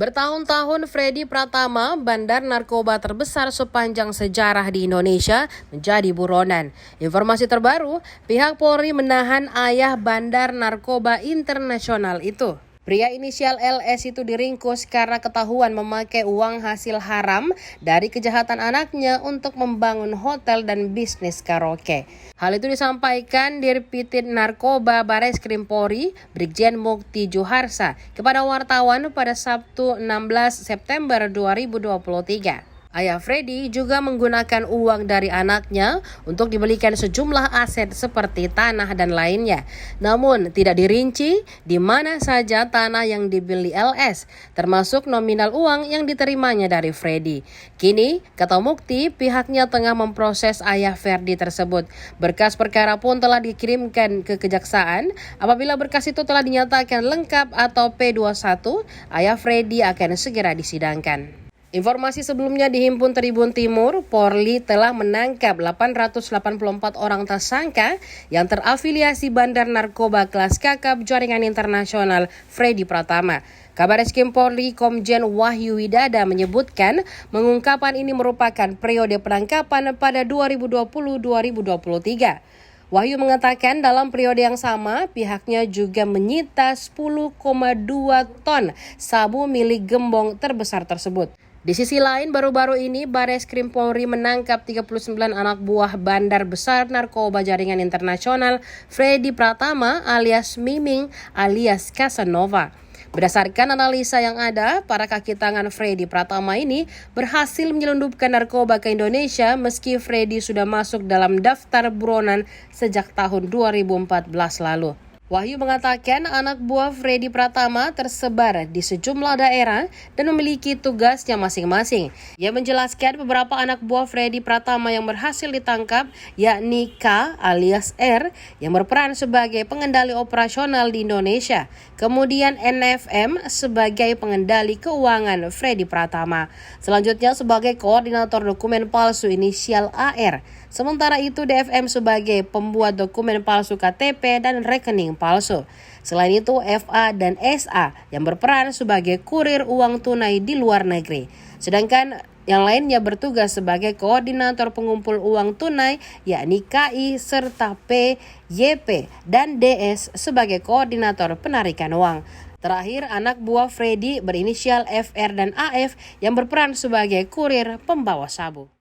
Bertahun-tahun Freddy Pratama, bandar narkoba terbesar sepanjang sejarah di Indonesia, menjadi buronan. Informasi terbaru, pihak Polri menahan ayah bandar narkoba internasional itu. Pria inisial LS itu diringkus karena ketahuan memakai uang hasil haram dari kejahatan anaknya untuk membangun hotel dan bisnis karaoke. Hal itu disampaikan Dirpitit Narkoba Bareskrim Polri, Brigjen Mukti Juharsa, kepada wartawan pada Sabtu 16 September 2023. Ayah Freddy juga menggunakan uang dari anaknya untuk dibelikan sejumlah aset seperti tanah dan lainnya. Namun tidak dirinci di mana saja tanah yang dibeli LS, termasuk nominal uang yang diterimanya dari Freddy. Kini, kata Mukti, pihaknya tengah memproses ayah Freddy tersebut. Berkas perkara pun telah dikirimkan ke kejaksaan. Apabila berkas itu telah dinyatakan lengkap atau P21, ayah Freddy akan segera disidangkan. Informasi sebelumnya dihimpun Tribun Timur, Polri telah menangkap 884 orang tersangka yang terafiliasi bandar narkoba kelas kakap jaringan internasional Freddy Pratama. Kabareskrim Polri Komjen Wahyu Widada menyebutkan pengungkapan ini merupakan periode penangkapan pada 2020-2023. Wahyu mengatakan dalam periode yang sama, pihaknya juga menyita 10,2 ton sabu milik gembong terbesar tersebut. Di sisi lain, baru-baru ini Bareskrim Polri menangkap 39 anak buah bandar besar narkoba jaringan internasional Freddy Pratama alias Miming alias Casanova. Berdasarkan analisa yang ada, para kaki tangan Freddy Pratama ini berhasil menyelundupkan narkoba ke Indonesia meski Freddy sudah masuk dalam daftar buronan sejak tahun 2014 lalu. Wahyu mengatakan anak buah Freddy Pratama tersebar di sejumlah daerah dan memiliki tugasnya masing-masing. Ia menjelaskan beberapa anak buah Freddy Pratama yang berhasil ditangkap, yakni K alias R yang berperan sebagai pengendali operasional di Indonesia, kemudian NFM sebagai pengendali keuangan Freddy Pratama, selanjutnya sebagai koordinator dokumen palsu inisial AR. Sementara itu DFM sebagai pembuat dokumen palsu KTP dan rekening palsu. Selain itu FA dan SA yang berperan sebagai kurir uang tunai di luar negeri. Sedangkan yang lainnya bertugas sebagai koordinator pengumpul uang tunai yakni KI serta P, YP dan DS sebagai koordinator penarikan uang. Terakhir, anak buah Freddy berinisial FR dan AF yang berperan sebagai kurir pembawa sabu.